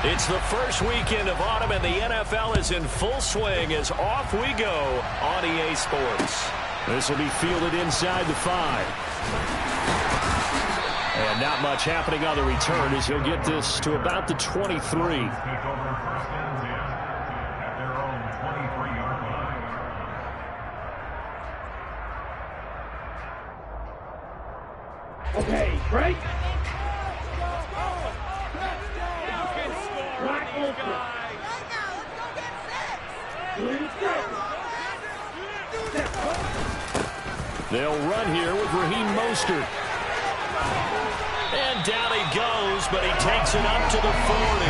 It's the first weekend of autumn, and the NFL is in full swing as off we go on EA Sports. This will be fielded inside the 5. And not much happening on the return as he'll get this to about the 23. Okay, break. They'll run here with Raheem Mostert. And down he goes, but he takes it up to the 40.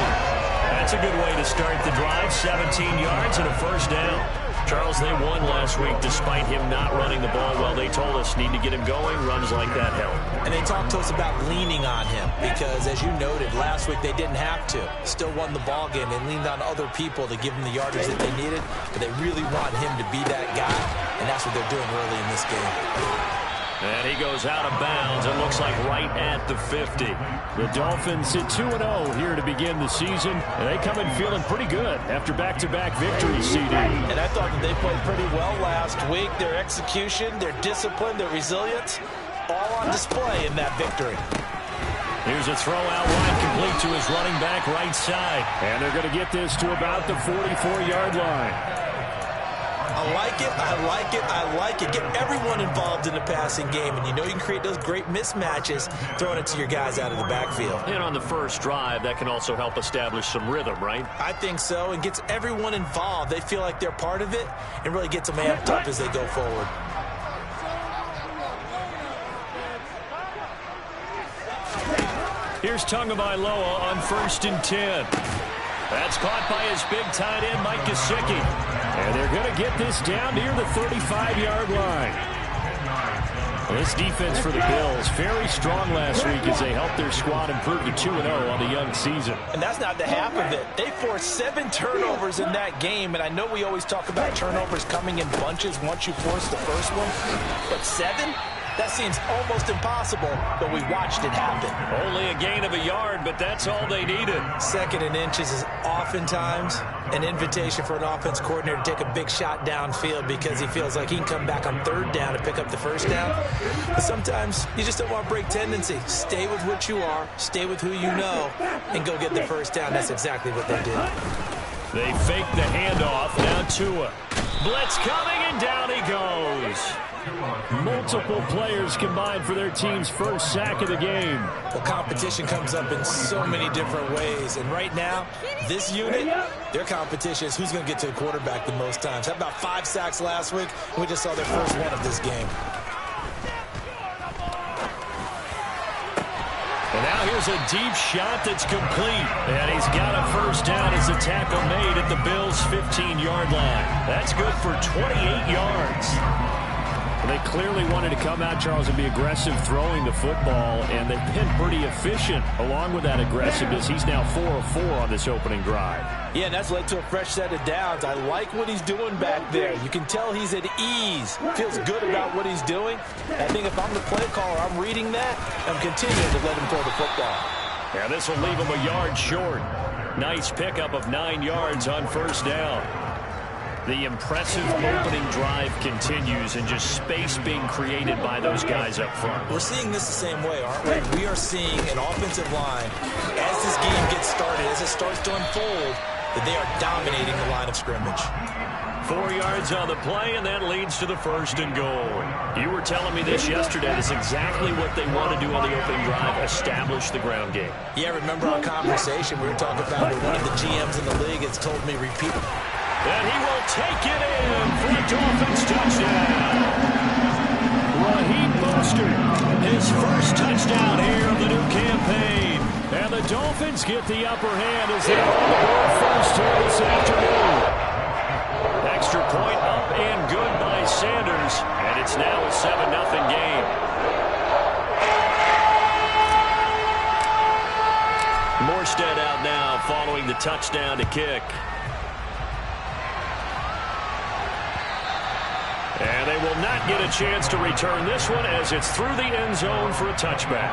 That's a good way to start the drive. 17 yards and a first down. Charles, they won last week despite him not running the ball well. They told us need to get him going. Runs like that help. And they talked to us about leaning on him because, as you noted, last week they didn't have to. Still won the ball game. They leaned on other people to give them the yardage that they needed, but they really want him to be that guy, and that's what they're doing early in this game. And he goes out of bounds. It looks like right at the 50. The Dolphins sit 2-0 here to begin the season, and they come in feeling pretty good after back-to-back victories, CD. And I thought that they played pretty well last week. Their execution, their discipline, their resilience, all on display in that victory. Here's a throw out wide, complete to his running back right side. And they're going to get this to about the 44-yard line. I like it, I like it, I like it. Get everyone involved in the passing game, and you know you can create those great mismatches throwing it to your guys out of the backfield. And on the first drive, that can also help establish some rhythm, right? I think so, and gets everyone involved. They feel like they're part of it and really gets them amped up as they go forward. Here's Tagovailoa on 1st and 10. That's caught by his big tight end, Mike Gesicki. And they're going to get this down near the 35-yard line. Well, this defense for the Bills, very strong last week as they helped their squad improve to 2-0 on the young season. And that's not the half of it. They forced 7 turnovers in that game, and I know we always talk about turnovers coming in bunches once you force the first one, but 7? That seems almost impossible, but we watched it happen. Only a gain of a yard, but that's all they needed. 2nd and inches is oftentimes an invitation for an offense coordinator to take a big shot downfield because he feels like he can come back on 3rd down and pick up the 1st down. But sometimes you just don't want to break tendency. Stay with what you are, stay with who you know, and go get the 1st down. That's exactly what they did. They fake the handoff. Now Tua. Blitz coming, and down he goes. Multiple players combined for their team's first sack of the game. Well, competition comes up in so many different ways. And right now, this unit, their competition is who's going to get to the quarterback the most times. How about 5 sacks last week? We just saw their first one of this game. And now here's a deep shot that's complete. And he's got a 1st down as the tackle made at the Bills' 15-yard line. That's good for 28 yards. They clearly wanted to come out, Charles, and be aggressive throwing the football, and they've been pretty efficient along with that aggressiveness. He's now 4 of 4 on this opening drive. Yeah, and that's led to a fresh set of downs. I like what he's doing back there. You can tell he's at ease, feels good about what he's doing. I think if I'm the play caller, I'm reading that. I'm continuing to let him throw the football. Yeah, this will leave him a yard short. Nice pickup of 9 yards on 1st down. The impressive opening drive continues, and just space being created by those guys up front. We're seeing this the same way, aren't we? We are seeing an offensive line, as this game gets started, as it starts to unfold, that they are dominating the line of scrimmage. 4 yards on the play, and that leads to the 1st and goal. You were telling me this yesterday. That's exactly what they want to do on the opening drive, establish the ground game. Yeah, remember our conversation? We were talking about one of the GMs in the league has told me repeat. And he will take it in for a Dolphins touchdown. Raheem Mostert, his first touchdown here of the new campaign. And the Dolphins get the upper hand as they are on the board first here this afternoon. Extra point up and good by Sanders. And it's now a 7-0 game. Morstead out now following the touchdown to kick. And they will not get a chance to return this one as it's through the end zone for a touchback.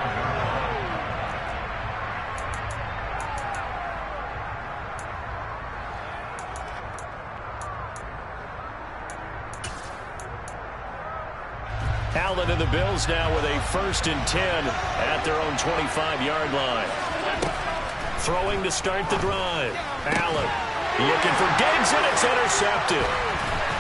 Allen and the Bills now with a 1st and 10 at their own 25-yard line. Throwing to start the drive. Allen looking for Diggs, and it's intercepted.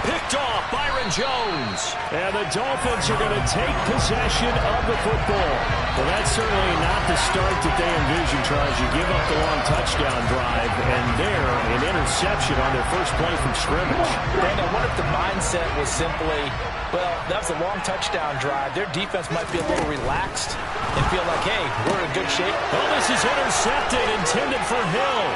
Picked off Byron Jones. And the Dolphins are going to take possession of the football. Well, that's certainly not the start that they envisioned, Charles. You give up the long touchdown drive, and there, an interception on their first play from scrimmage. Brandon, what if the mindset was simply, well, that was a long touchdown drive. Their defense might be a little relaxed and feel like, hey, we're in good shape. Well, this is intercepted, intended for Hill.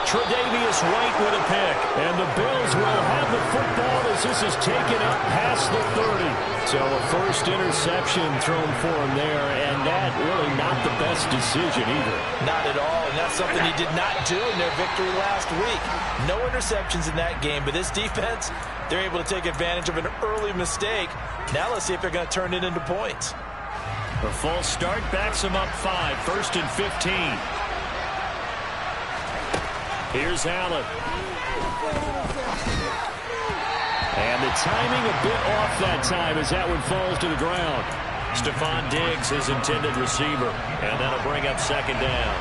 Tre'Davious White with a pick. And the Bills will have the football as this is taken up past the 30. So a first interception thrown for him there, and that really not the best decision either. Not at all, and that's something he did not do in their victory last week. No interceptions in that game, but this defense, they're able to take advantage of an early mistake. Now let's see if they're going to turn it into points. A false start backs them up 5, 1st and 15. Here's Allen. And the timing a bit off that time as that one falls to the ground. Stephon Diggs, his intended receiver. And that'll bring up 2nd down.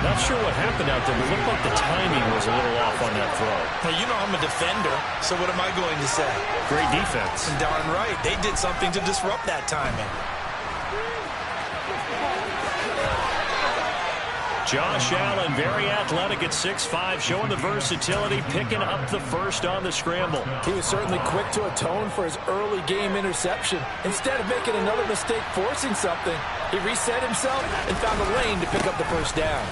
Not sure what happened out there, but it looked like the timing was a little off on that throw. Well, you know I'm a defender, so what am I going to say? Great defense. Darn right. They did something to disrupt that timing. Josh Allen, very athletic at 6'5", showing the versatility, picking up the first on the scramble. He was certainly quick to atone for his early game interception. Instead of making another mistake forcing something, he reset himself and found a lane to pick up the first down.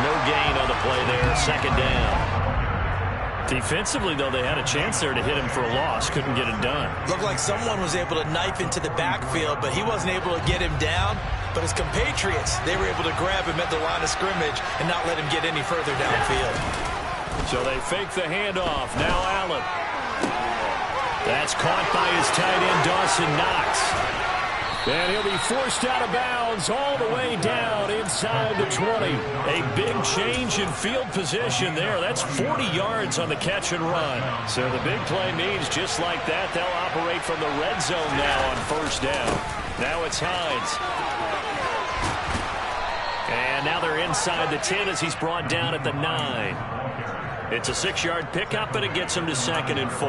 No gain on the play there, 2nd down. Defensively, though, they had a chance there to hit him for a loss. Couldn't get it done. Looked like someone was able to knife into the backfield, but he wasn't able to get him down. But his compatriots, they were able to grab him at the line of scrimmage and not let him get any further downfield. So they fake the handoff. Now Allen. That's caught by his tight end, Dawson Knox. And he'll be forced out of bounds all the way down inside the 20. A big change in field position there. That's 40 yards on the catch and run. So the big play means just like that, they'll operate from the red zone now on 1st down. Now it's Hines. And now they're inside the 10 as he's brought down at the 9. It's a 6-yard pickup, and it gets him to 2nd and 4.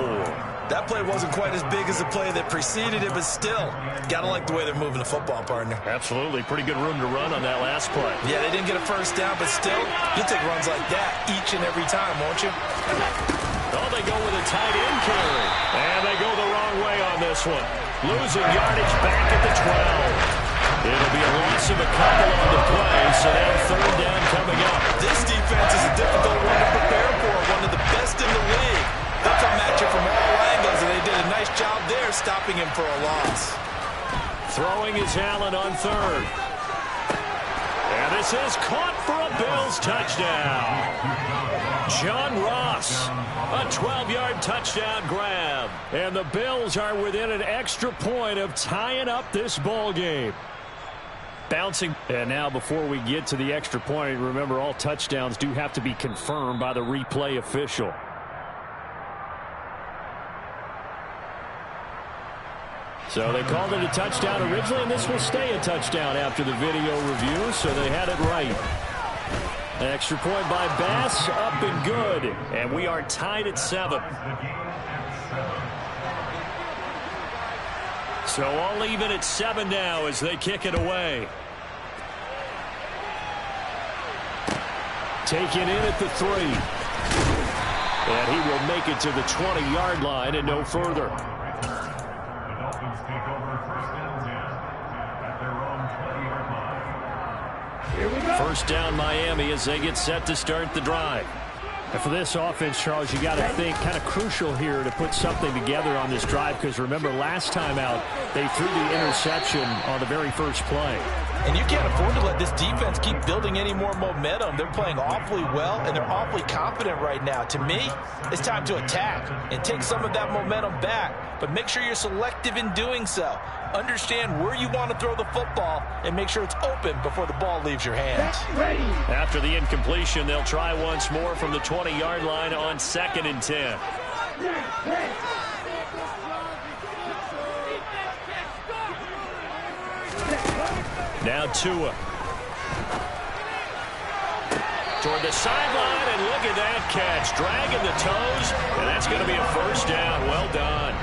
That play wasn't quite as big as the play that preceded it, but still, got to like the way they're moving the football, partner. Absolutely. Pretty good room to run on that last play. Yeah, they didn't get a first down, but still, you'll take runs like that each and every time, won't you? Oh, they go with a tight end carry. And they go the wrong way on this one. Losing yardage back at the 12. It'll be a loss of a couple on the play, so now 3rd down coming up. This defense is a difficult one to prepare for, one of the best in the league. They'll come at you from all angles, and they did a nice job there stopping him for a loss. Throwing is Allen on 3rd. And this is caught for a Bills touchdown. John Ross, a 12-yard touchdown grab. And the Bills are within an extra point of tying up this ball game. Bouncing. And now before we get to the extra point, remember all touchdowns do have to be confirmed by the replay official. So they called it a touchdown originally, and this will stay a touchdown after the video review, so they had it right. An extra point by Bass, up and good. And we are tied at 7. So all even at 7 now as they kick it away. Taken in at the 3. And he will make it to the 20-yard line and no further. First down Miami as they get set to start the drive. And for this offense, Charles, you got to think kind of crucial here to put something together on this drive, because remember last time out they threw the interception on the very first play. And you can't afford to let this defense keep building any more momentum. They're playing awfully well, and they're awfully confident right now. To me, it's time to attack and take some of that momentum back. But make sure you're selective in doing so. Understand where you want to throw the football and make sure it's open before the ball leaves your hands. After the incompletion, they'll try once more from the 20-yard line on 2nd and 10. Now Tua. Toward the sideline, and look at that catch. Dragging the toes, and that's going to be a first down. Well done.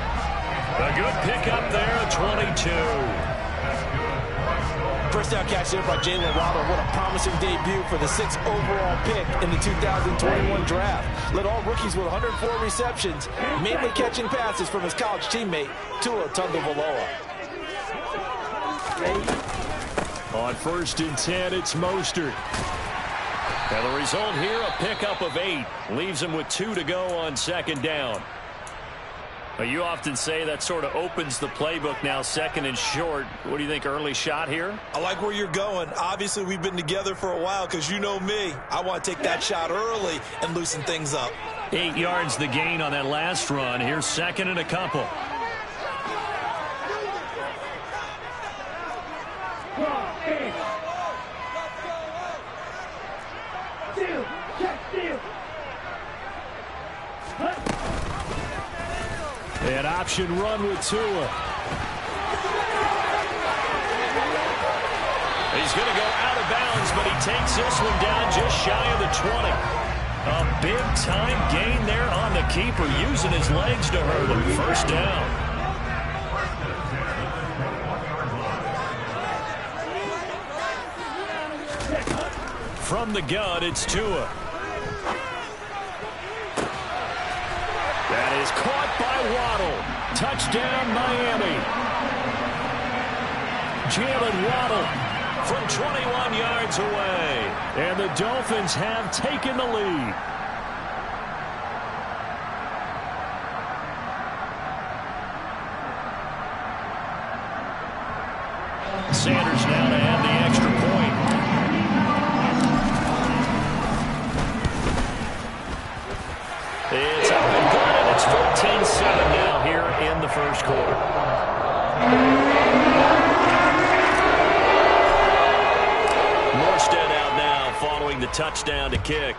A good pickup there, 22. First down catch there by Jalen Waddle. What a promising debut for the 6th overall pick in the 2021 draft. Led all rookies with 104 receptions, mainly catching passes from his college teammate, Tua Tagovailoa. On 1st and 10, it's Mostert. And the result here, a pickup of 8. Leaves him with 2 to go on 2nd down. Well, you often say that sort of opens the playbook now, 2nd and short. What do you think, early shot here? I like where you're going. Obviously, we've been together for a while because you know me. I want to take that shot early and loosen things up. 8 yards the gain on that last run. Here's 2nd and a couple. An option run with Tua. He's going to go out of bounds, but he takes this one down just shy of the 20. A big-time gain there on the keeper, using his legs to hurt him. First down. From the gun, it's Tua. That is caught by Waddle. Touchdown, Miami. Jalen Waddle from 21 yards away. And the Dolphins have taken the lead. Sanders now to add the extra point. It's up and good, and it's 14-7 now here in the first quarter. Morstead out now following the touchdown to kick.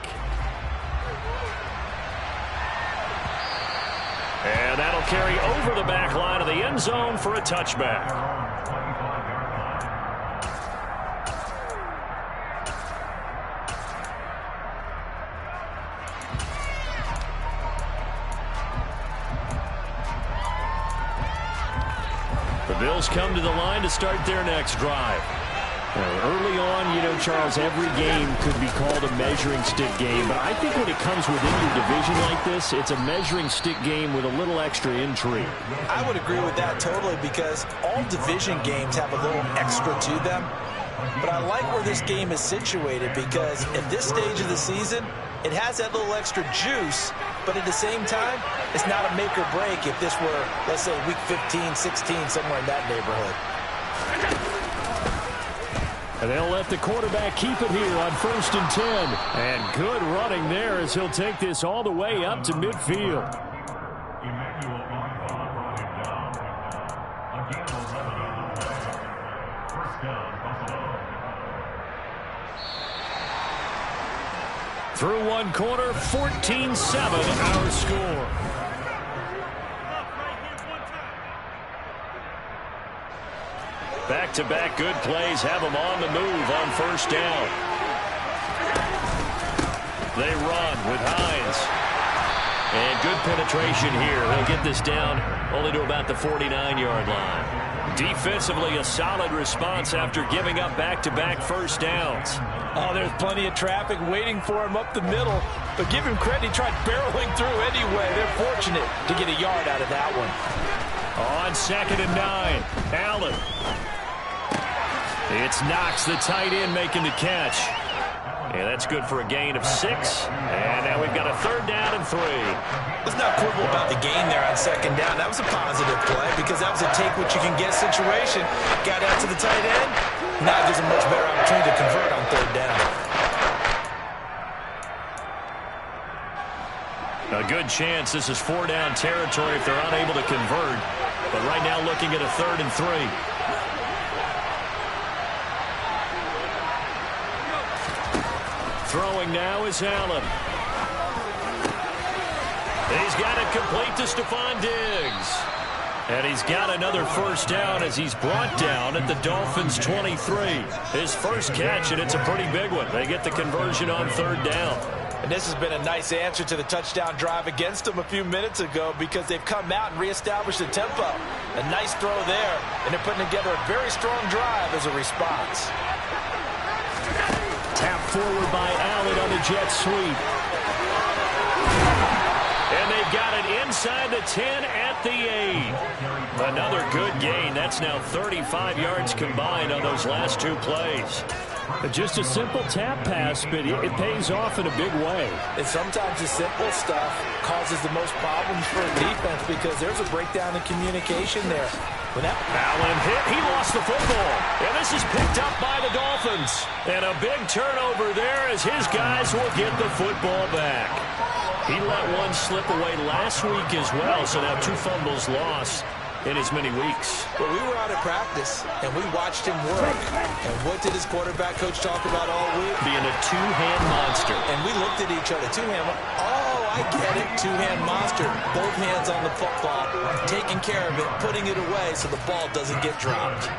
And that'll carry over the back line of the end zone for a touchback. The Bills come to the line to start their next drive. Early on, you know, Charles, every game could be called a measuring stick game. But I think when it comes within your division like this, it's a measuring stick game with a little extra intrigue. I would agree with that totally because all division games have a little extra to them. But I like where this game is situated because at this stage of the season, it has that little extra juice, but at the same time, it's not a make or break if this were, let's say, week 15, 16, somewhere in that neighborhood. And they'll let the quarterback keep it here on 1st and 10. And good running there as he'll take this all the way up to midfield. Through one quarter, 14-7 our score. Back-to-back good plays have them on the move on 1st down. They run with Hines. And good penetration here. They'll get this down only to about the 49-yard line. Defensively, a solid response after giving up back-to-back first downs. Oh, there's plenty of traffic waiting for him up the middle. But give him credit, he tried barreling through anyway. They're fortunate to get a yard out of that one. On 2nd and 9, Allen. It's Knox, the tight end, making the catch. And that's good for a gain of 6. And now we've got a 3rd down and 3. Let's not quibble about the gain there on 2nd down. That was a positive play because that was a take-what-you-can-get situation. Got out to the tight end. Now there's a much better opportunity to convert on 3rd down. A good chance this is 4-down territory if they're unable to convert. But right now looking at a 3rd and 3. Throwing now is Allen. He's got it complete to Stephon Diggs. And he's got another first down as he's brought down at the Dolphins' 23. His first catch, and it's a pretty big one. They get the conversion on third down. And this has been a nice answer to the touchdown drive against them a few minutes ago because they've come out and reestablished the tempo. A nice throw there, and they're putting together a very strong drive as a response. Tap forward by Allen on the jet sweep. And they've got it inside the 10 at the 8. Another good gain. That's now 35 yards combined on those last two plays. Just a simple tap pass, but it pays off in a big way. And sometimes the simple stuff causes the most problems for a defense because there's a breakdown in communication there. When that Allen hit, he lost the football. And this is picked up by the Dolphins. And a big turnover there as his guys will get the football back. He let one slip away last week as well, so now 2 fumbles lost in as many weeks. Well, we were out of practice, and we watched him work. And what did his quarterback coach talk about all week? Being a two-hand monster. And we looked at each other. Two-hand. Oh, I get it. Two-hand monster. Both hands on the football, taking care of it, putting it away so the ball doesn't get dropped.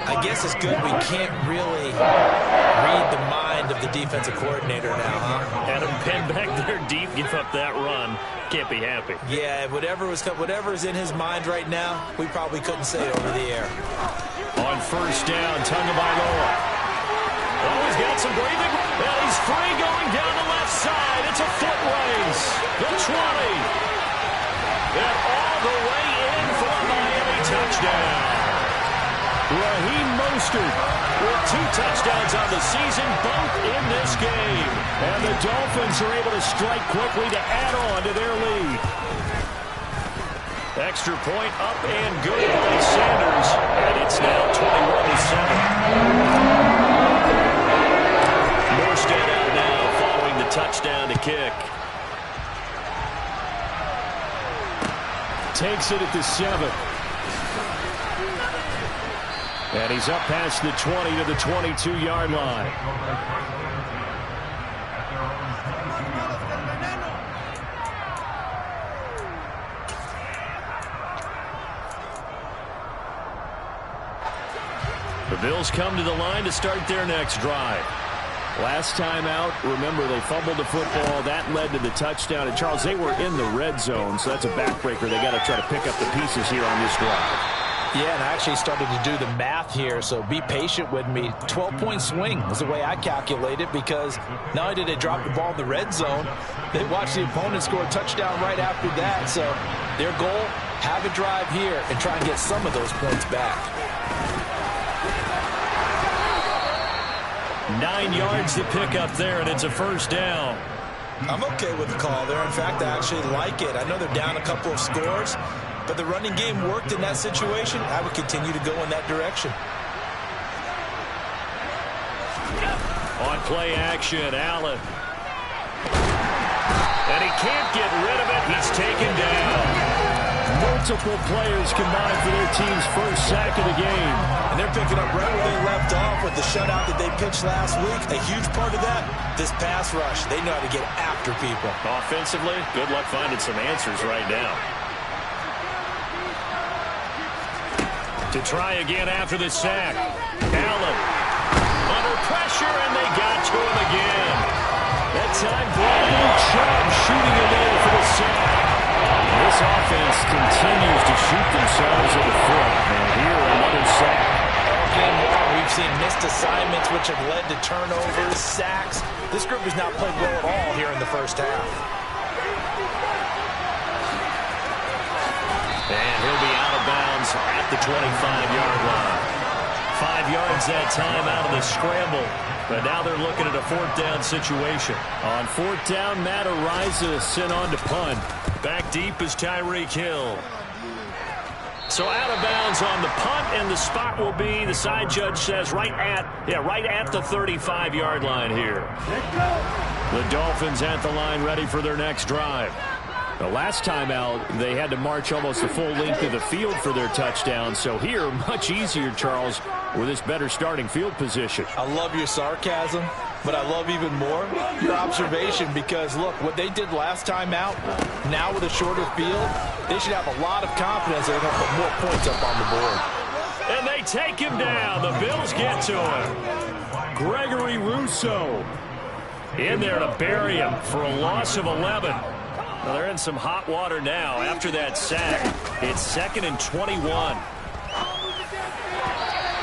I guess it's good we can't really read the mind of the defensive coordinator now, huh? Had him pinned back there deep, give up that run. Can't be happy. Yeah, whatever's in his mind right now, we probably couldn't say over the air. On first down, Tagovailoa. Oh, he's got some breathing. Well, he's free going down the left side. It's a foot race. The 20. And all the way in for a Miami touchdown. Raheem Mostert with 2 touchdowns on the season, both in this game. And the Dolphins are able to strike quickly to add on to their lead. Extra point up and good by Sanders. And it's now 21-7. Morstead out now following the touchdown to kick. Takes it at the 7. And he's up past the 20 to the 22-yard line. The Bills come to the line to start their next drive. Last time out, remember, they fumbled the football. That led to the touchdown. And, Charles, they were in the red zone, so that's a backbreaker. They got to try to pick up the pieces here on this drive. Yeah, and I actually started to do the math here, so be patient with me. 12-point swing is the way I calculate it because not only did they drop the ball in the red zone, they watched the opponent score a touchdown right after that. So their goal, have a drive here and try and get some of those points back. 9 yards to pick up there, and it's a first down. I'm okay with the call there. In fact, I actually like it. I know they're down a couple of scores, but the running game worked in that situation. I would continue to go in that direction. On play action, Allen. And he can't get rid of it. He's taken down. Multiple players combined for their team's first sack of the game. And they're picking up right where they left off with the shutout that they pitched last week. A huge part of that, this pass rush. They know how to get after people. Offensively, good luck finding some answers right now. To try again after the sack. Allen under pressure, and they got to him again. That time, Bradley Chubb shooting him in for the sack. This offense continues to shoot themselves in the foot. And here, another sack. All game long, we've seen missed assignments, which have led to turnovers, sacks. This group has not played well at all here in the first half. And he'll be out of bounds at the 25-yard line. 5 yards that time out of the scramble. But now they're looking at a 4th down situation. On 4th down, Matt Araiza sent on to punt. Back deep is Tyreek Hill. So out of bounds on the punt, and the spot will be, the side judge says, right at the 35-yard line here. The Dolphins at the line, ready for their next drive. The last time out, they had to march almost the full length of the field for their touchdown. So here, much easier, Charles, with this better starting field position. I love your sarcasm. But I love even more your observation because, look, what they did last time out, now with a shorter field, they should have a lot of confidence they're going to put more points up on the board. And they take him down. The Bills get to him. Gregory Rousseau in there to bury him for a loss of 11. Well, they're in some hot water now after that sack. It's 2nd and 21.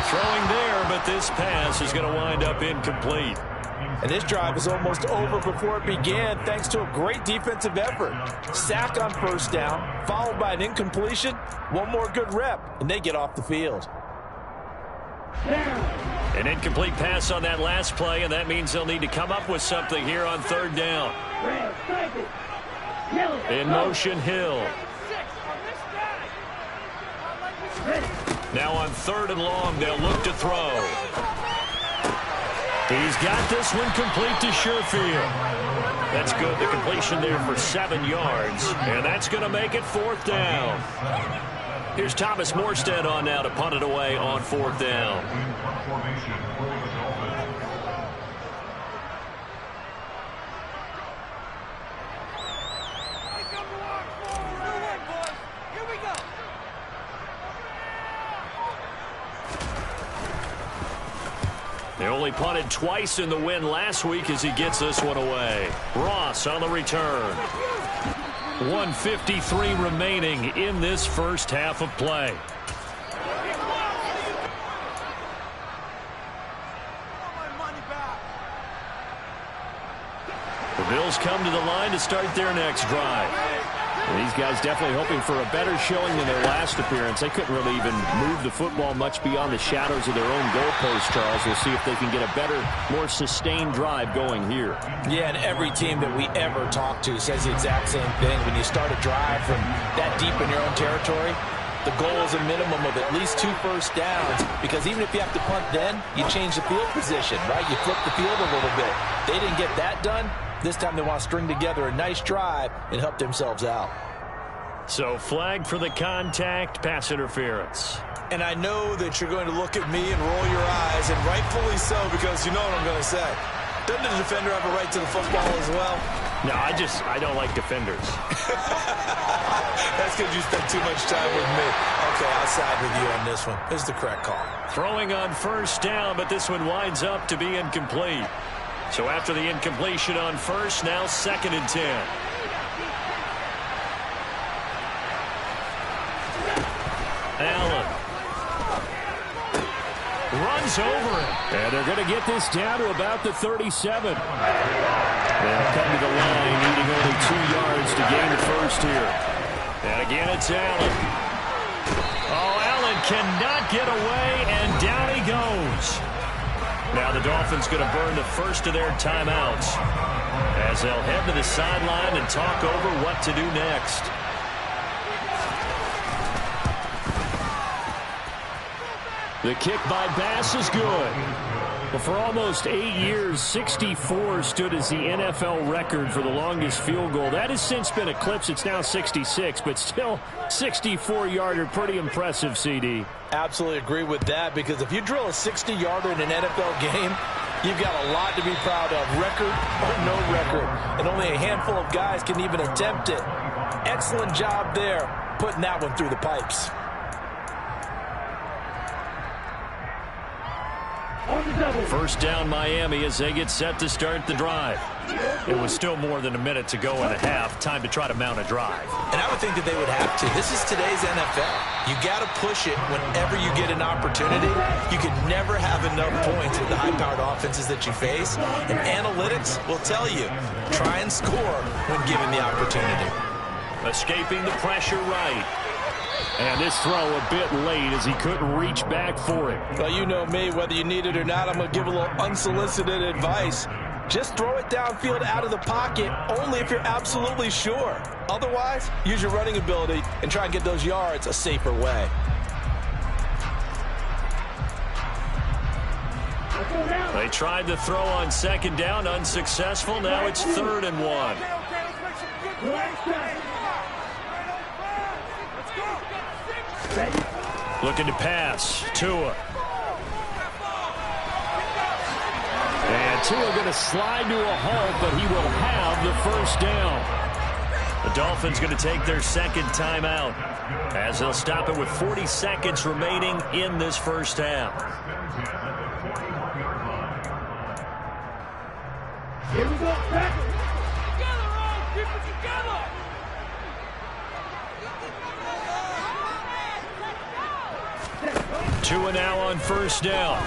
Throwing there, but this pass is going to wind up incomplete. And this drive is almost over before it began thanks to a great defensive effort. Sack on first down, followed by an incompletion. One more good rep, and they get off the field. An incomplete pass on that last play, and that means they'll need to come up with something here on 3rd down. In motion, Hill. Now on 3rd and long, they'll look to throw. He's got this one complete to Sherfield. That's good. The completion there for 7 yards, and that's going to make it 4th down. Here's Thomas Morstead on now to punt it away on 4th down. They only punted twice in the win last week as he gets this one away. Ross on the return. 1:53 remaining in this first half of play. The Bills come to the line to start their next drive. And these guys definitely hoping for a better showing than their last appearance. They couldn't really even move the football much beyond the shadows of their own goalpost, Charles. We'll see if they can get a better, more sustained drive going here. Yeah, and every team that we ever talk to says the exact same thing. When you start a drive from that deep in your own territory, the goal is a minimum of at least 2 first downs, because even if you have to punt then, you change the field position, right? You flip the field a little bit. They didn't get that done. This time they want to string together a nice drive and help themselves out. So flag for the contact, pass interference. And I know that you're going to look at me and roll your eyes, and rightfully so, because you know what I'm going to say. Doesn't the defender have a right to the football as well? No, I don't like defenders. That's because you spend too much time with me. Okay, I'll side with you on this one. This is the correct call. Throwing on first down, but this one winds up to be incomplete. So after the incompletion on first, now 2nd and 10. Allen runs over him. And they're going to get this down to about the 37. They'll come to the line, needing only 2 yards to gain the first here. And again, it's Allen. Oh, Allen cannot get away, and down he goes. Now the Dolphins going to burn the first of their timeouts as they'll head to the sideline and talk over what to do next. The kick by Bass is good. But for almost 8 years, 64 stood as the NFL record for the longest field goal. That has since been eclipsed. It's now 66, but still 64-yarder. Pretty impressive, CD. Absolutely agree with that, because if you drill a 60-yarder in an NFL game, you've got a lot to be proud of, record or no record. And only a handful of guys can even attempt it. Excellent job there, putting that one through the pipes. First down Miami as they get set to start the drive. It was still more than a minute to go in the half. Time to try to mount a drive. And I would think that they would have to. This is today's NFL. You got to push it whenever you get an opportunity. You can never have enough points with the high-powered offenses that you face. And analytics will tell you, try and score when given the opportunity. Escaping the pressure right. And this throw a bit late as he couldn't reach back for it. Well, you know me, whether you need it or not, I'm going to give a little unsolicited advice. Just throw it downfield out of the pocket only if you're absolutely sure. Otherwise, use your running ability and try and get those yards a safer way. They tried to throw on 2nd down, unsuccessful. Now it's 3rd and 1. Looking to pass. Tua. And Tua going to slide to a halt, but he will have the first down. The Dolphins going to take their second timeout as they'll stop it with 40 seconds remaining in this first half. Here we go. Together, all. Keep it together. Tua now on first down.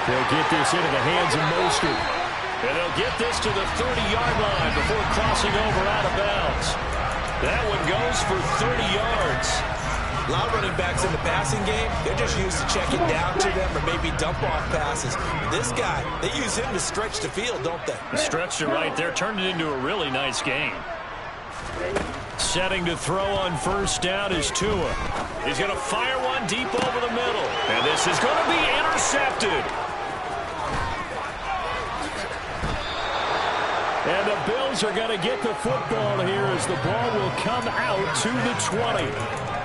They'll get this into the hands of Mostert. And they'll get this to the 30-yard line before crossing over out of bounds. That one goes for 30 yards. A lot of running backs in the passing game, they're just used to checking down to them or maybe dump-off passes. This guy, they use him to stretch the field, don't they? Stretched it right there, turned it into a really nice game. Setting to throw on first down is Tua. He's going to fire one deep over the middle. And this is going to be intercepted. And the Bills are going to get the football here as the ball will come out to the 20.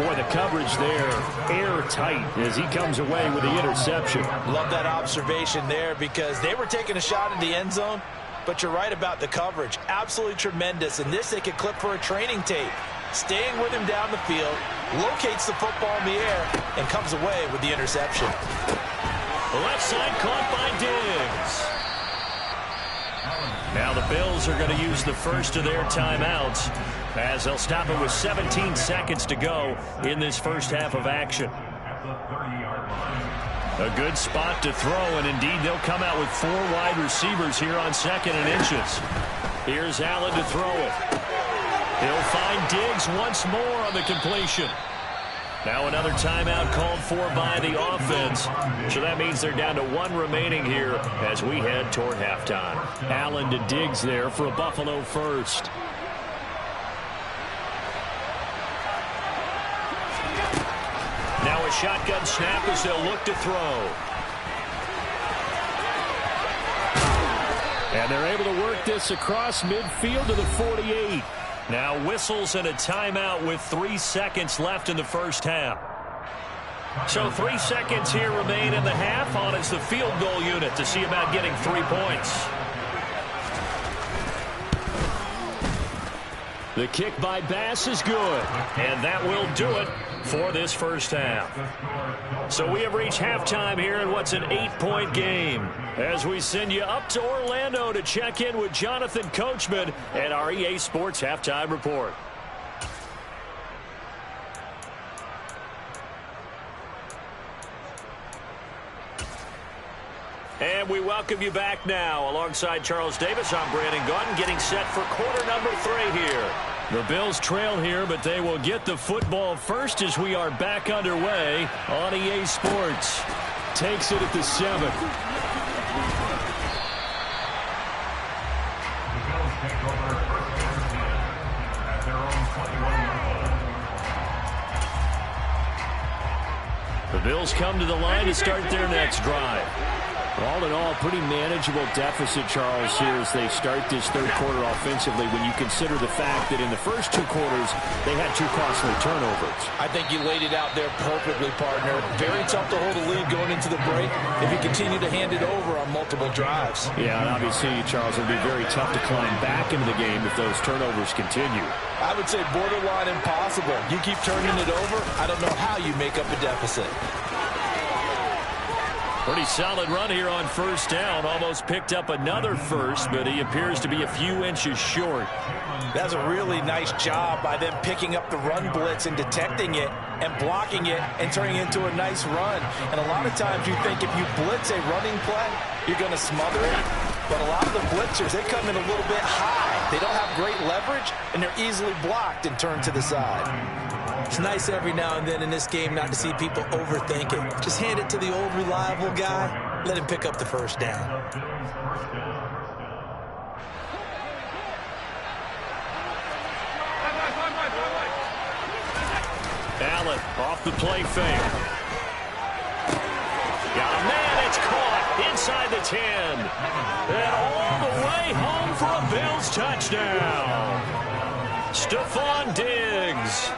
Boy, the coverage there, airtight as he comes away with the interception. Love that observation there because they were taking a shot at the end zone, but you're right about the coverage. Absolutely tremendous. And this they could clip for a training tape. Staying with him down the field, locates the football in the air, and comes away with the interception. The left side caught by Diggs. Now the Bills are going to use the first of their timeouts as they'll stop it with 17 seconds to go in this first half of action. A good spot to throw, and indeed they'll come out with 4 wide receivers here on 2nd and inches. Here's Allen to throw it. He'll find Diggs once more on the completion. Now another timeout called for by the offense. So that means they're down to 1 remaining here as we head toward halftime. Allen to Diggs there for a Buffalo first. Now a shotgun snap as they'll look to throw. And they're able to work this across midfield to the 48. Now whistles and a timeout with 3 seconds left in the first half. So 3 seconds here remain in the half. On is the field goal unit to see about getting 3 points. The kick by Bass is good. And that will do it for this first half. So we have reached halftime here in what's an 8-point game as we send you up to Orlando to check in with Jonathan Coachman and our EA Sports Halftime Report. And we welcome you back now. Alongside Charles Davis, I'm Brandon Gaudin, getting set for quarter number 3 here. The Bills trail here, but they will get the football first as we are back underway on EA Sports. Takes it at the 7. The Bills come to the line to start their next drive. All in all, pretty manageable deficit, Charles, here as they start this third quarter offensively when you consider the fact that in the first 2 quarters, they had 2 costly turnovers. I think you laid it out there perfectly, partner. Very tough to hold a lead going into the break if you continue to hand it over on multiple drives. Yeah, and obviously, Charles, it'll be very tough to climb back into the game if those turnovers continue. I would say borderline impossible. You keep turning it over, I don't know how you make up a deficit. Pretty solid run here on first down. Almost picked up another first, but he appears to be a few inches short. That's a really nice job by them picking up the run blitz and detecting it and blocking it and turning it into a nice run. And a lot of times you think if you blitz a running play, you're going to smother it. But a lot of the blitzers, they come in a little bit high. They don't have great leverage, and they're easily blocked and turned to the side. It's nice every now and then in this game not to see people overthink it. Just hand it to the old reliable guy. Let him pick up the first down. Allen off the play fake. Got a man, it's caught inside the 10. And all the way home for a Bills touchdown. Stephon Diggs.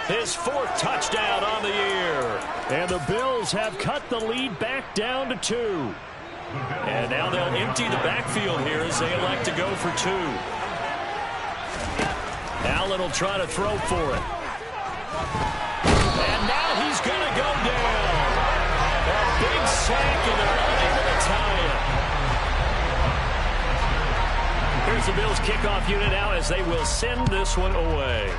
His 4th touchdown on the year. And the Bills have cut the lead back down to 2. And now they'll empty the backfield here as they elect to go for 2. Allen will try to throw for it. And now he's going to go down. A big sack, and they're unable to tie it. Here's the Bills kickoff unit out as they will send this one away.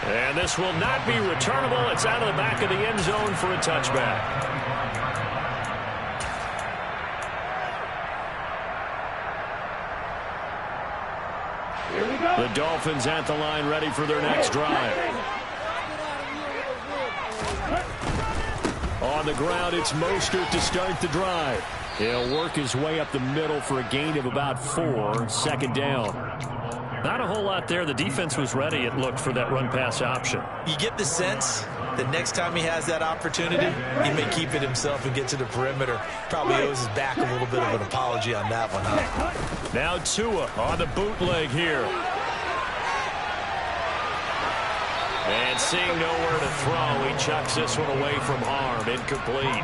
And this will not be returnable. It's out of the back of the end zone for a touchback. The Dolphins at the line, ready for their next drive. On the ground, it's Mostert to start the drive. He'll work his way up the middle for a gain of about 4, second down. Not a whole lot there. The defense was ready, it looked, for that run-pass option. You get the sense that next time he has that opportunity, he may keep it himself and get to the perimeter. Probably owes his back a little bit of an apology on that one, huh? Now Tua on the bootleg here. And seeing nowhere to throw, he chucks this one away from harm. Incomplete.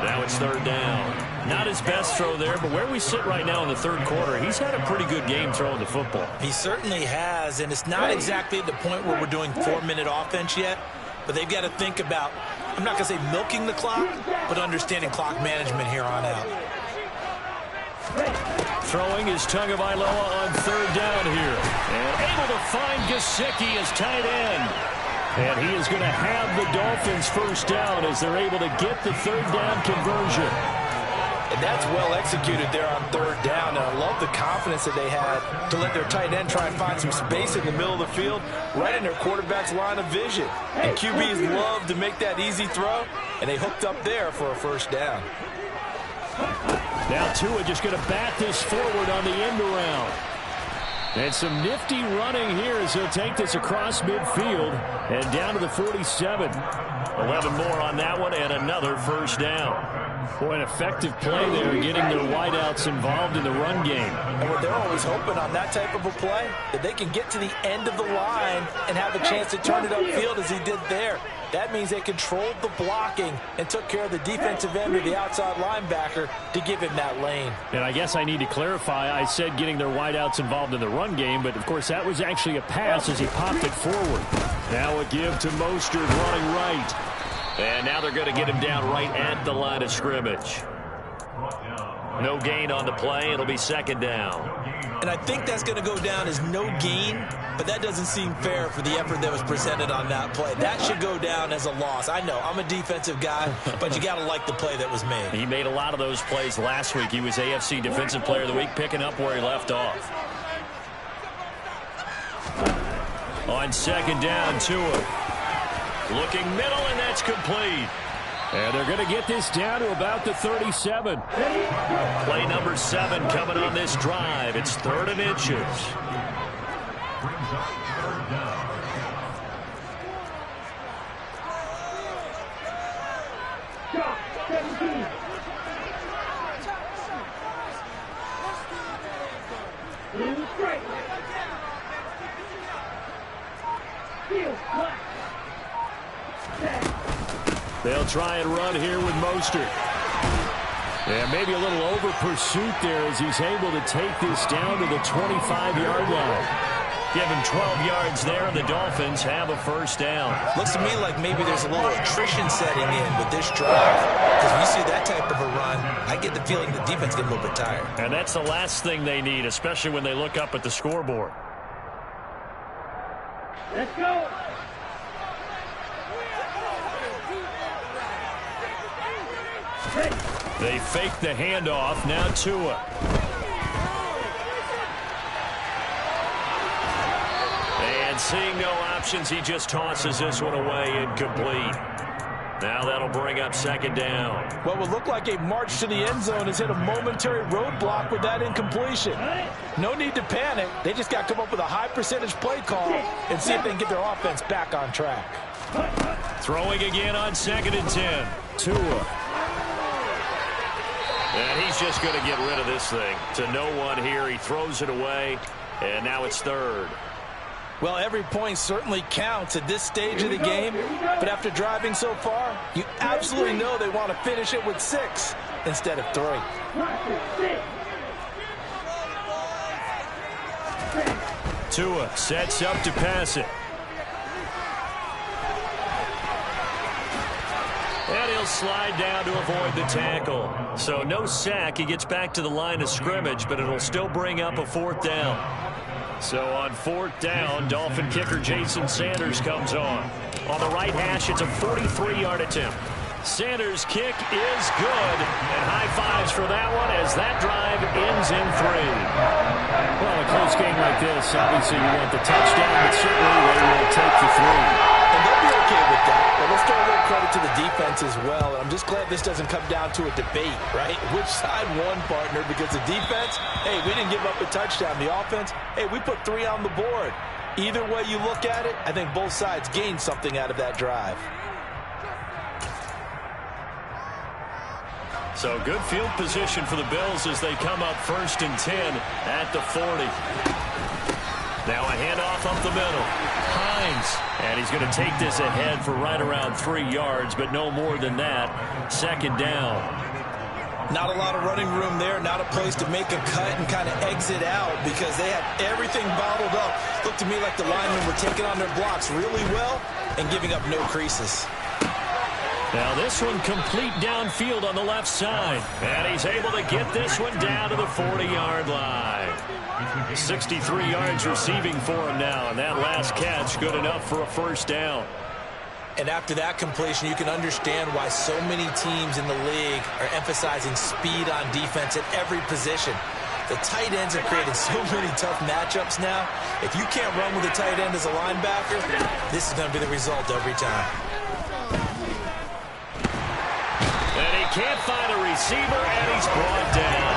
Now it's 3rd down. Not his best throw there, but where we sit right now in the 3rd quarter, he's had a pretty good game throwing the football. He certainly has, and it's not exactly at the point where we're doing 4-minute offense yet, but they've got to think about, I'm not going to say milking the clock, but understanding clock management here on out. Throwing is Tagovailoa on 3rd down here. And able to find Gesicki as tight end. And he is going to have the Dolphins first down as they're able to get the 3rd down conversion. And that's well executed there on 3rd down. And I love the confidence that they had to let their tight end try and find some space in the middle of the field, right in their quarterback's line of vision. And QBs love to make that easy throw, and they hooked up there for a first down. Now Tua just going to bat this forward on the end around. And some nifty running here as he'll take this across midfield and down to the 47. 11 more on that one and another first down. Boy, an effective play there, getting their wideouts involved in the run game. And what they're always hoping on that type of a play, that they can get to the end of the line and have a chance to turn it upfield as he did there. That means they controlled the blocking and took care of the defensive end or the outside linebacker to give him that lane. And I guess I need to clarify, I said getting their wideouts involved in the run game, but of course that was actually a pass as he popped it forward. Now a give to Mostert running right. And now they're going to get him down right at the line of scrimmage. No gain on the play. It'll be 2nd down. And I think that's going to go down as no gain, but that doesn't seem fair for the effort that was presented on that play. That should go down as a loss. I know, I'm a defensive guy, but you got to like the play that was made. He made a lot of those plays last week. He was AFC Defensive Player of the Week, picking up where he left off. On 2nd down, Tua. Looking middle, and that's complete. And they're going to get this down to about the 37. Play number 7 coming on this drive. It's 3rd and inches. They'll try and run here with Mostert. And maybe a little over pursuit there as he's able to take this down to the 25-yard line. Give him 12 yards there, and the Dolphins have a first down. Looks to me like maybe there's a little attrition setting in with this drive. Because when you see that type of a run, I get the feeling the defense gets a little bit tired. And that's the last thing they need, especially when they look up at the scoreboard. Let's go. They fake the handoff. Now Tua. And seeing no options, he just tosses this one away, incomplete. Now that'll bring up 2nd down. What would look like a march to the end zone has hit a momentary roadblock with that incompletion. No need to panic. They just got to come up with a high percentage play call and see if they can get their offense back on track. Throwing again on 2nd and 10. Tua. And he's just going to get rid of this thing to no one here. He throws it away, and now it's 3rd. Well, every point certainly counts at this stage of the game, but after driving so far, you absolutely know they want to finish it with 6 instead of 3. Tua sets up to pass it. And he'll slide down to avoid the tackle. So no sack. He gets back to the line of scrimmage, but it'll still bring up a 4th down. So on 4th down, Dolphin kicker Jason Sanders comes on. On the right hash, it's a 43-yard attempt. Sanders' kick is good, and high fives for that one as that drive ends in 3. Well, a close game like this, obviously you want the touchdown, but certainly they will take the 3. And they'll be okay with that. But let's throw a little credit to the defense as well. And I'm just glad this doesn't come down to a debate, right? Which side won, partner? Because the defense, hey, we didn't give up a touchdown. The offense, hey, we put 3 on the board. Either way you look at it, I think both sides gained something out of that drive. So good field position for the Bills as they come up 1st and 10 at the 40. Now a handoff up the middle. Hines, and he's going to take this ahead for right around 3 yards, but no more than that. 2nd down. Not a lot of running room there, not a place to make a cut and kind of exit out because they had everything bottled up. Looked to me like the linemen were taking on their blocks really well and giving up no creases. Now this one complete downfield on the left side. And he's able to get this one down to the 40-yard line. 63 yards receiving for him now, and that last catch good enough for a 1st down. And after that completion, you can understand why so many teams in the league are emphasizing speed on defense at every position. The tight ends have created so many tough matchups now. If you can't run with a tight end as a linebacker, this is going to be the result every time. And he can't find a receiver, and he's brought down.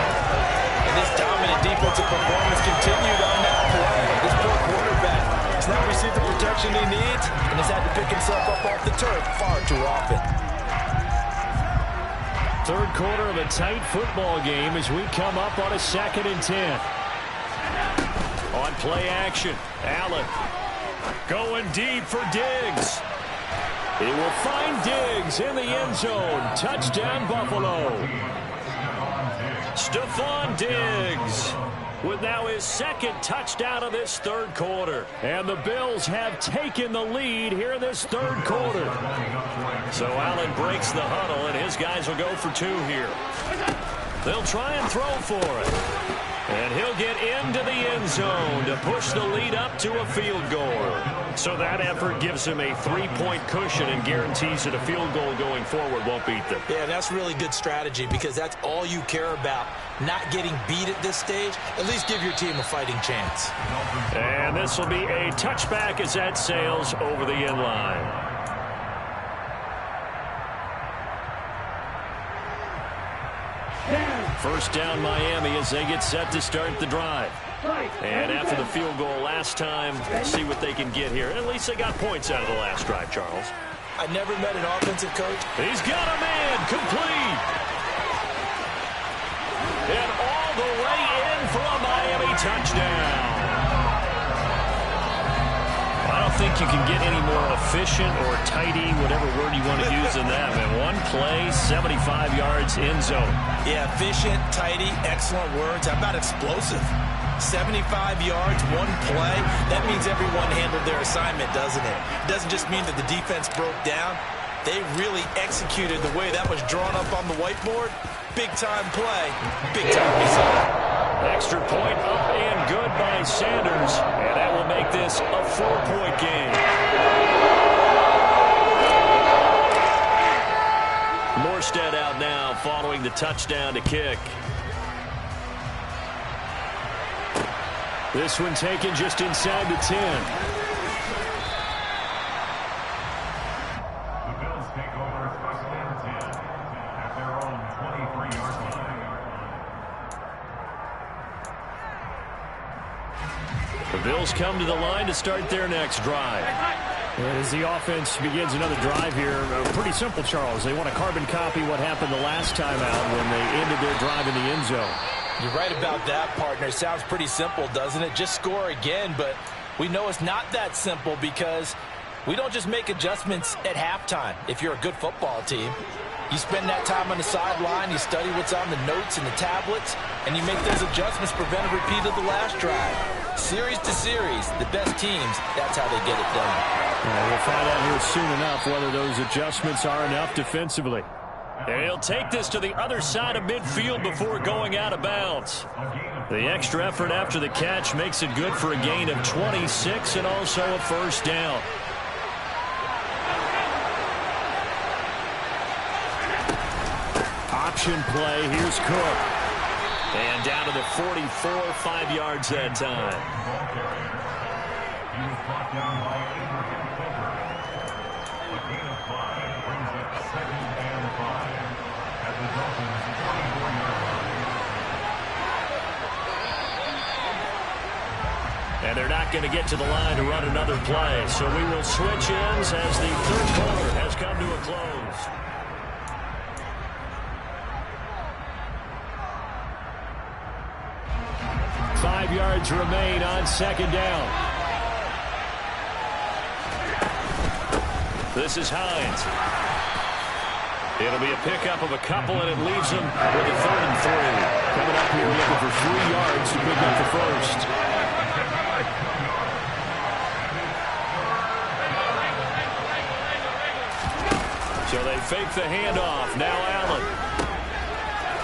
And this dominant defensive performance continued on that play. This poor quarterback has not received the protection he needs and has had to pick himself up off the turf far too often. 3rd quarter of a tight football game as we come up on a 2nd and 10. On play action, Allen going deep for Diggs. He will find Diggs in the end zone. Touchdown, Buffalo. Stephon Diggs with now his 2nd touchdown of this 3rd quarter. And the Bills have taken the lead here in this 3rd quarter. So Allen breaks the huddle, and his guys will go for 2 here. They'll try and throw for it. And he'll get into the end zone to push the lead up to a field goal. So that effort gives him a 3-point cushion and guarantees that a field goal going forward won't beat them. Yeah, that's really good strategy because that's all you care about. Not getting beat at this stage. At least give your team a fighting chance. And this will be a touchback as that sails over the end line. First down Miami as they get set to start the drive. And after the field goal last time, see what they can get here. At least they got points out of the last drive, Charles. I never met an offensive coach. He's got a man complete. And all the way in for a Miami touchdown. I don't think you can get any more efficient or tidy, whatever word you want to use in that, man. One play, 75 yards, end zone. Yeah, efficient, tidy, excellent words. How about explosive? 75 yards, one play. That means everyone handled their assignment, doesn't it? It doesn't just mean that the defense broke down. They really executed the way that was drawn up on the whiteboard. Big-time play, big-time result. Extra point up and good by Sanders. And that will make this a 4-point game. Morstead out now following the touchdown to kick. This one taken just inside the 10. The Bills take over first and 10 at their own 23-yard line. The Bills come to the line to start their next drive. As the offense begins another drive here, pretty simple, Charles. They want to carbon copy what happened the last time out when they ended their drive in the end zone. You're right about that, partner. Sounds pretty simple, doesn't it? Just score again, but We know it's not that simple because we don't just make adjustments at halftime if you're a good football team. You spend that time on the sideline, you study what's on the notes and the tablets, and you make those adjustments, prevent a repeat of the last drive. Series to series, the best teams, that's how they get it done. We'll find out here soon enough whether those adjustments are enough defensively. And he'll take this to the other side of midfield before going out of bounds. The extra effort after the catch makes it good for a gain of 26 and also a first down. Option play. Here's Cook. And down to the 44, 5 yards that time. He was brought down by Abraham Cover. A gain of 5 brings up 2nd and 5 at the Dolphins' 24-yard line. And they're not going to get to the line to run another play. So we will switch ends as the third quarter has come to a close. Five yards remain on second down. This is Hines. It'll be a pickup of a couple, and it leaves them with a 3rd and 3. Coming up here looking for 3 yards to pick up the first. So they fake the handoff. Now Allen.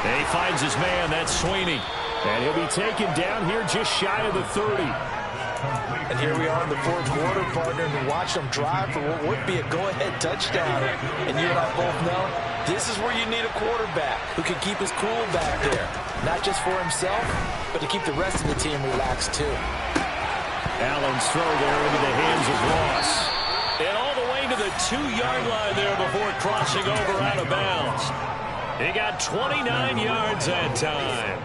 And he finds his man. That's Sweeney. And he'll be taken down here just shy of the 30. And here we are in the fourth quarter, partner, and watch them drive for what would be a go-ahead touchdown. And you and I both know this is where you need a quarterback who can keep his cool back there. Not just for himself, but to keep the rest of the team relaxed too. Allen's throw there into the hands of Ross. And all the way to the 2-yard line there before crossing over out of bounds. He got 29 yards that time.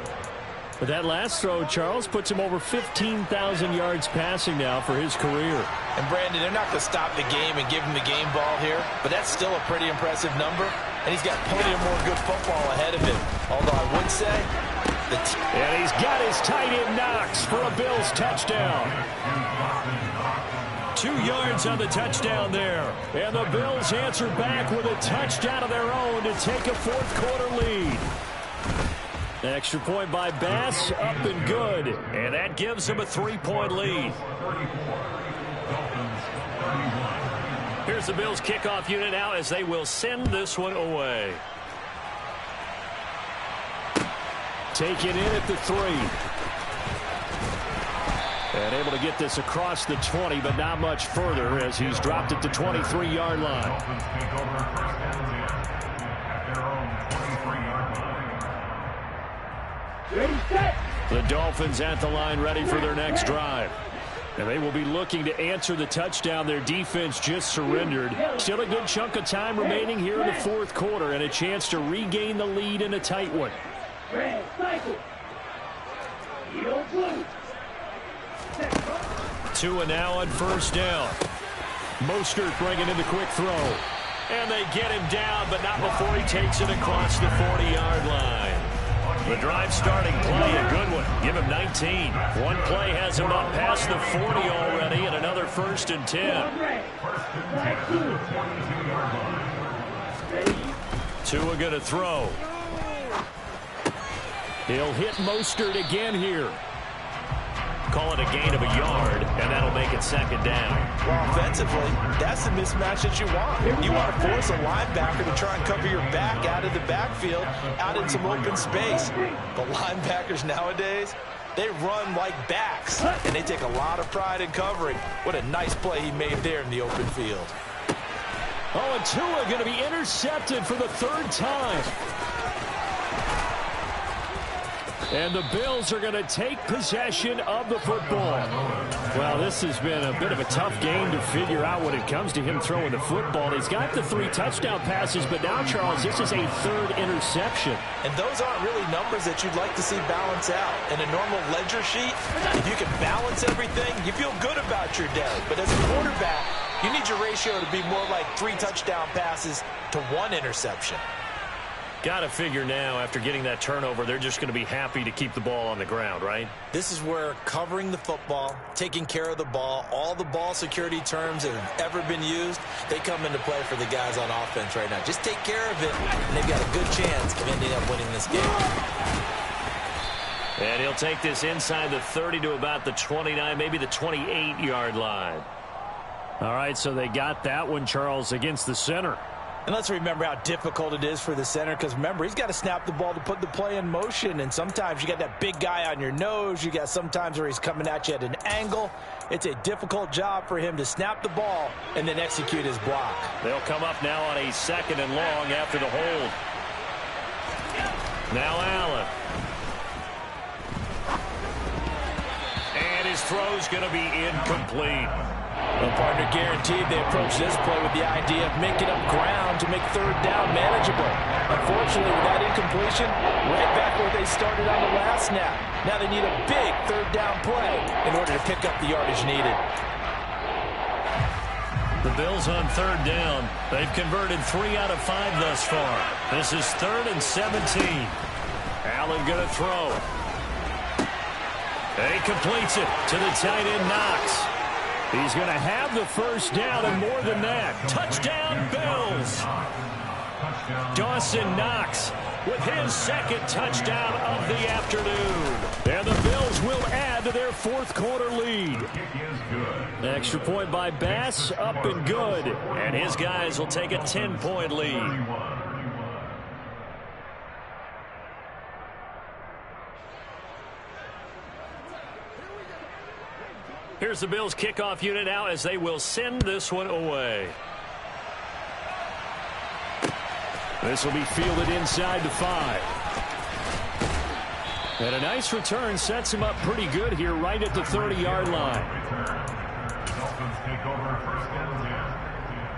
But that last throw, Charles, puts him over 15,000 yards passing now for his career. And, Brandon, they're not going to stop the game and give him the game ball here, but that's still a pretty impressive number, and he's got plenty of more good football ahead of him. Although I would say and he's got his tight end Knox for a Bills touchdown. 2 yards on the touchdown there. And the Bills answer back with a touchdown of their own to take a fourth quarter lead. Extra point by Bass, up and good. And that gives them a 3-point lead. Here's the Bills kickoff unit now as they will send this one away. Taken in at the 3. And able to get this across the 20, but not much further as he's dropped at the 23-yard line. Dolphins take over first down at their own 23-yard line. The Dolphins at the line ready for their next drive. And they will be looking to answer the touchdown their defense just surrendered. Still a good chunk of time remaining here in the fourth quarter and a chance to regain the lead in a tight one. Tua now on first down. Mostert bringing in the quick throw. And they get him down, but not before he takes it across the 40-yard line. The drive starting play, a good one. Give him 19. One play has him up past the 40 already, and another 1st and 10. Tua going to throw. He'll hit Mostert again here. Call it a gain of a yard, and that'll make it 2nd down. Well, offensively, that's the mismatch that you want. You want to force a linebacker to try and cover your back out of the backfield, out in some open space. But linebackers nowadays, they run like backs, and they take a lot of pride in covering. What a nice play he made there in the open field. Oh, and Tua going to be intercepted for the 3rd time. And the Bills are going to take possession of the football. Well, this has been a bit of a tough game to figure out when it comes to him throwing the football. He's got the 3 touchdown passes, but now, Charles, this is a 3rd interception. And those aren't really numbers that you'd like to see balance out. In a normal ledger sheet, if you can balance everything, you feel good about your day. But as a quarterback, you need your ratio to be more like 3 touchdown passes to 1 interception. Got to figure now, after getting that turnover, they're just going to be happy to keep the ball on the ground, right? This is where covering the football, taking care of the ball, all the ball security terms that have ever been used, they come into play for the guys on offense right now. Just take care of it, and they've got a good chance of ending up winning this game. And he'll take this inside the 30 to about the 29, maybe the 28-yard line. All right, so they got that one, Charles, against the center. And let's remember how difficult it is for the center, because remember, he's got to snap the ball to put the play in motion, and sometimes you got that big guy on your nose. You got sometimes where he's coming at you at an angle. It's a difficult job for him to snap the ball and then execute his block. They'll come up now on a 2nd and long after the hold. Now Allen. And his throw's going to be incomplete. Well, partner, guaranteed they approach this play with the idea of making up ground to make 3rd down manageable. Unfortunately, with that incompletion, right back where they started on the last snap. Now they need a big 3rd down play in order to pick up the yardage needed. The Bills on 3rd down. They've converted 3 out of 5 thus far. This is 3rd and 17. Allen going to throw. And he completes it to the tight end, Knox. He's going to have the 1st down and more than that. Touchdown, Bills. Dawson Knox with his 2nd touchdown of the afternoon. And the Bills will add to their 4th quarter lead. Extra point by Bass, up and good. And his guys will take a 10-point lead. Here's the Bills kickoff unit now as they will send this one away. This will be fielded inside the 5. And a nice return sets him up pretty good here right at the 30-yard line. Dolphins take over 1st and 10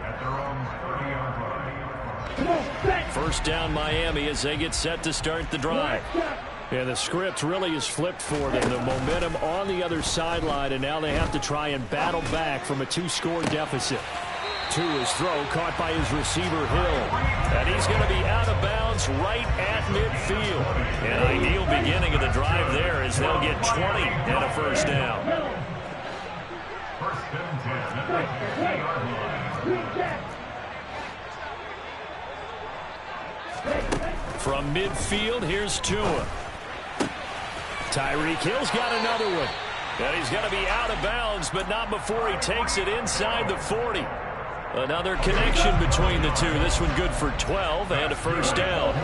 at their own 30-yard line. First down Miami as they get set to start the drive. Yeah, the script really is flipped for them. The momentum on the other sideline, and now they have to try and battle back from a 2-score deficit. To his throw, caught by his receiver, Hill. And he's going to be out of bounds right at midfield. An ideal beginning of the drive there as they'll get 20 and a 1st down. 1st and 10 at the 50-yard line. From midfield, here's Tua. Tyreek Hill's got another one. And he's going to be out of bounds, but not before he takes it inside the 40. Another connection between the two. This one good for 12 and a 1st down.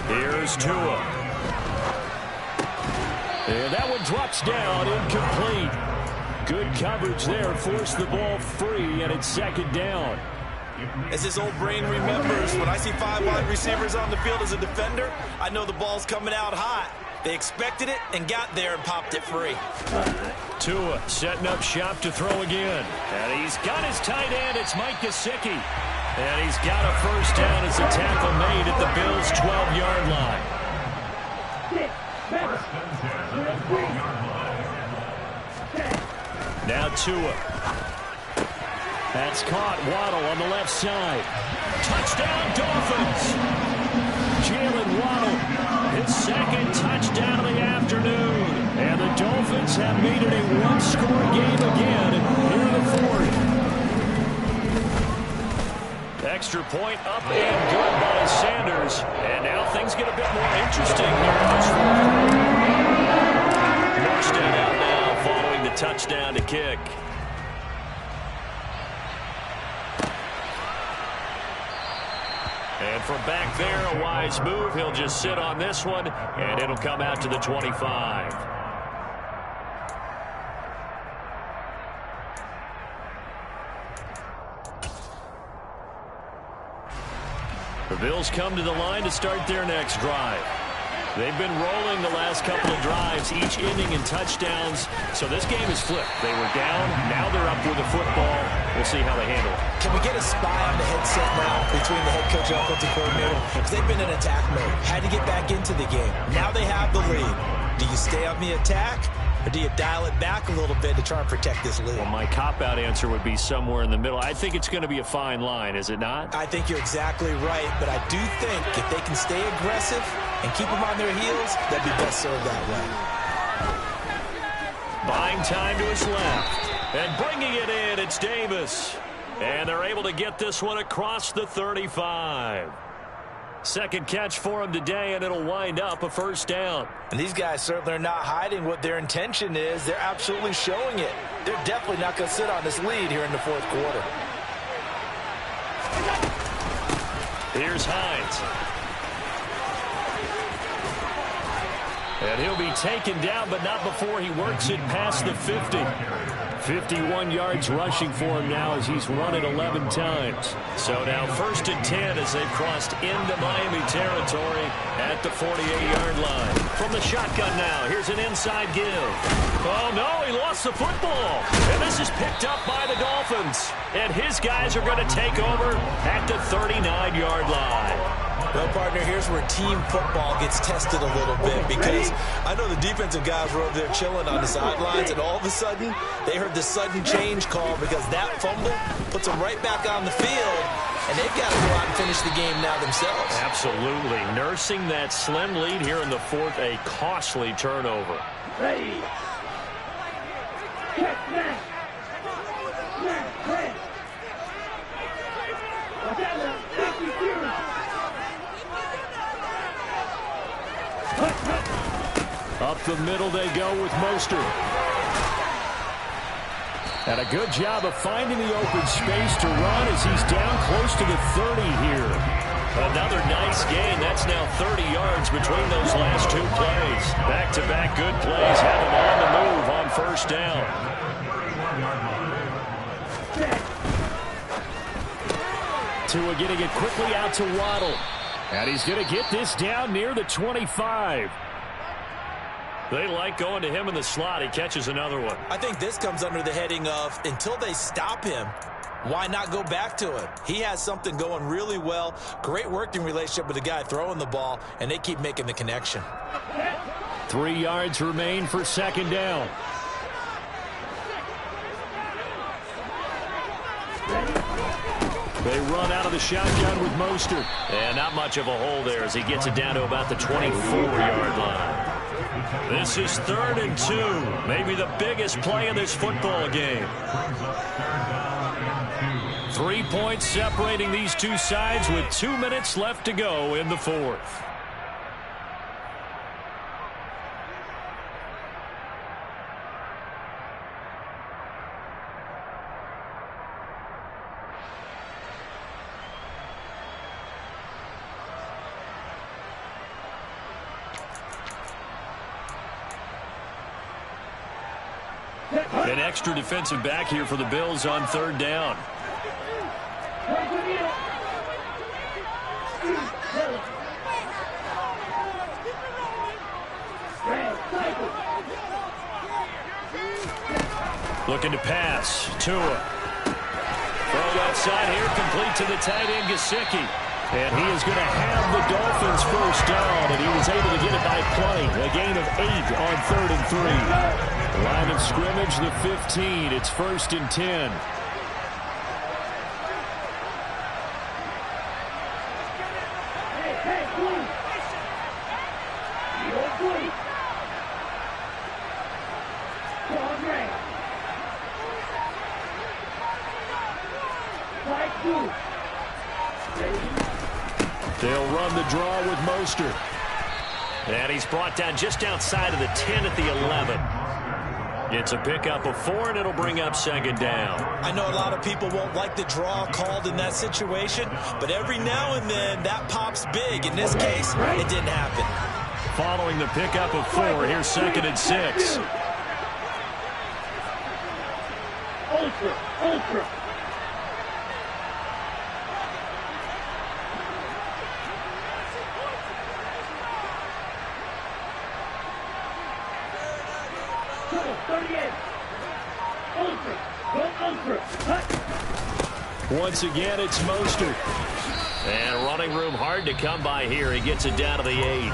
Here's Tua. And that one drops down, incomplete. Good coverage there, forced the ball free, and it's 2nd down. As his old brain remembers, when I see 5 wide receivers on the field as a defender, I know the ball's coming out hot. They expected it and got there and popped it free. Tua setting up shop to throw again. And he's got his tight end. It's Mike Gesicki. And he's got a 1st down as the tackle made at the Bills' 12-yard line. Now Tua. That's caught. Waddle on the left side. Touchdown, Dolphins. Jalen Waddle, his 2nd touchdown of the afternoon. And the Dolphins have made it a 1-score game again here in the 4th. Extra point up and good by Sanders. And now things get a bit more interesting here in this 4th quarter. Morstead out now following the touchdown to kick. And from back there, a wise move. He'll just sit on this one, and it'll come out to the 25. The Bills come to the line to start their next drive. They've been rolling the last couple of drives, each inning in touchdowns. So this game is flipped. They were down. Now they're up with the football. We'll see how they handle it. Can we get a spy on the headset now between the head coach and offensive coordinator? Because they've been in attack mode. Had to get back into the game. Now they have the lead. Do you stay on the attack, or do you dial it back a little bit to try and protect this lead? Well, my cop-out answer would be somewhere in the middle. I think it's going to be a fine line, is it not? I think you're exactly right, but I do think if they can stay aggressive and keep them on their heels, they'll be best served that way. Buying time to his left. And bringing it in, it's Davis. And they're able to get this one across the 35. Second catch for him today, and it'll wind up a first down. And these guys certainly are not hiding what their intention is. They're absolutely showing it. They're definitely not going to sit on this lead here in the fourth quarter. Here's Hines. And he'll be taken down, but not before he works it past the 50. 51 yards rushing for him now as he's run it 11 times. So now 1st and 10 as they've crossed into Miami territory at the 48-yard line. From the shotgun now, here's an inside give. Oh, no, he lost the football. And this is picked up by the Dolphins. And his guys are going to take over at the 39-yard line. Well, partner, here's where team football gets tested a little bit, because I know the defensive guys were over there chilling on the sidelines, and all of a sudden they heard the sudden change call because that fumble puts them right back on the field, and they've got to go out and finish the game now themselves. Absolutely. Nursing that slim lead here in the fourth, a costly turnover. Ready. Check that. Up the middle they go with Mostert. And a good job of finding the open space to run as he's down close to the 30 here. Another nice gain. That's now 30 yards between those last two plays. Back-to-back good plays have him on the move on first down. Tua getting it quickly out to Waddle. And he's going to get this down near the 25. They like going to him in the slot. He catches another one. I think this comes under the heading of, until they stop him, why not go back to him? He has something going really well. Great working relationship with the guy throwing the ball, and they keep making the connection. 3 yards remain for second down. They run out of the shotgun with Mostert. And not much of a hole there as he gets it down to about the 24-yard line. This is 3rd and 2. Maybe the biggest play in this football game. 3 points separating these two sides with 2 minutes left to go in the fourth. An extra defensive back here for the Bills on 3rd down. Looking to pass. Tua. Throw outside here, complete to the tight end, Gesicki. And he is going to have the Dolphins first down, and he was able to get it by plenty. A gain of 8 on 3rd and 3. Line of scrimmage, the 15. It's 1st and 10. They'll run the draw with Mostert. And he's brought down just outside of the 10 at the 11. It's a pickup of 4, and it'll bring up second down. I know a lot of people won't like the draw called in that situation, but every now and then that pops big. In this case, it didn't happen. Following the pickup of 4, here's 2nd and 6. Ultra. Once again, it's Mostert. And running room hard to come by here. He gets it down to the 8.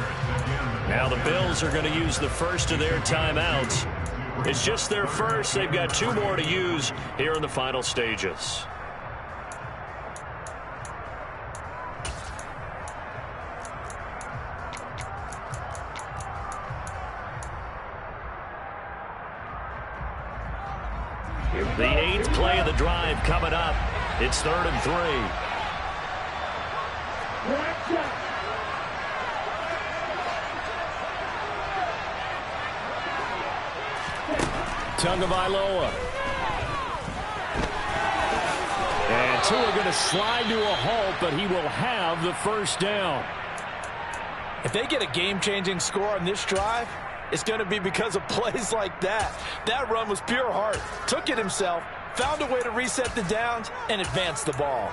Now the Bills are going to use the first of their timeouts. It's just their first. They've got 2 more to use here in the final stages. The 8th play of the drive coming up. It's 3rd and 3. Tagovailoa. And Tua going to slide to a halt, but he will have the first down. If they get a game-changing score on this drive, it's going to be because of plays like that. That run was pure heart. Took it himself, found a way to reset the downs, and advance the ball.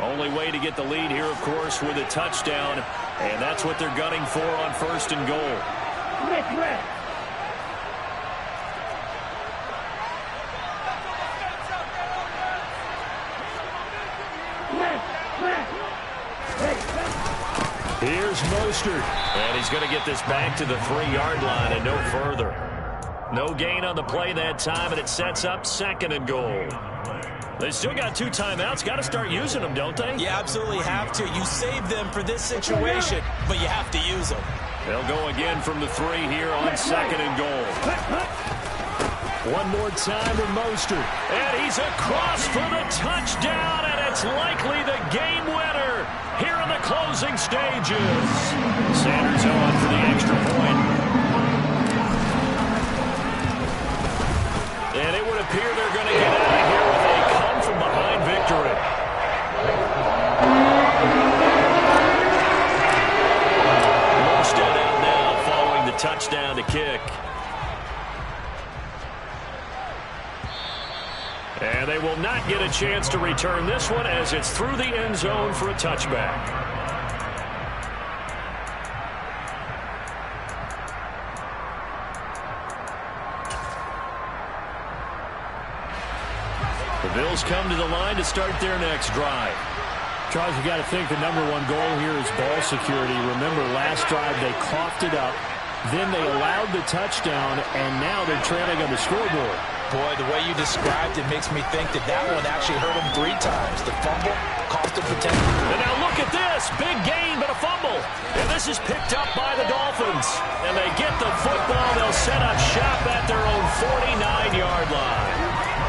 Only way to get the lead here, of course, with a touchdown. And that's what they're gunning for on 1st and goal. Here's Mostert. And he's going to get this back to the 3-yard line and no further. No gain on the play that time, and it sets up 2nd and goal. They still got 2 timeouts. Got to start using them, don't they? You absolutely have to. You save them for this situation, but you have to use them. They'll go again from the 3 here on 2nd and goal. One more time with Mostert. And he's across for the touchdown, and it's likely the game winner here in the closing stages. Sanders on for the extra point. And it would appear they're going to get out of here with a come-from-behind victory. Morstead out now following the touchdown to kick. And they will not get a chance to return this one as it's through the end zone for a touchback. The Bills come to the line to start their next drive. Charles, you got to think the number 1 goal here is ball security. Remember, last drive they coughed it up, then they allowed the touchdown, and now they're trailing on the scoreboard. Boy, the way you described it makes me think that one actually hurt him 3 times. The fumble cost him potential. And now look at this. Big gain, but a fumble. And this is picked up by the Dolphins. And they get the football. They'll set up shop at their own 49-yard line.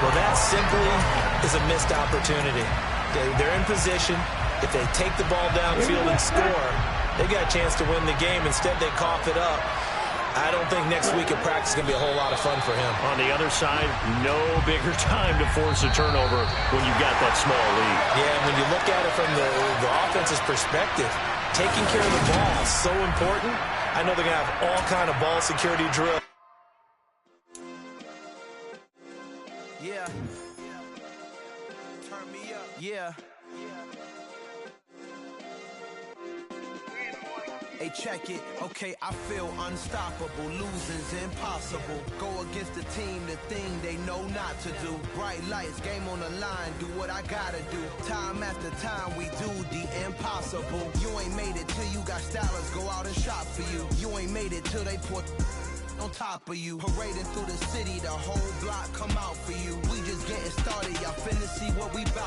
Well, that simply is a missed opportunity. They're in position. If they take the ball downfield and score, they got a chance to win the game. Instead, they cough it up. I don't think next week at practice is going to be a whole lot of fun for him. On the other side, no bigger time to force a turnover when you've got that small lead. Yeah, when you look at it from the offense's perspective, taking care of the ball is so important. I know they're going to have all kind of ball security drills. Yeah. Turn me up. Yeah. Hey, check it. Okay, I feel unstoppable. Losing's impossible. Go against the team, the thing they know not to do. Bright lights, game on the line. Do what I gotta do. Time after time, we do the impossible. You ain't made it till you got stylers go out and shop for you. You ain't made it till they put on top of you. Parading through the city, the whole block come out for you. We just getting started. Y'all finna see what we bout.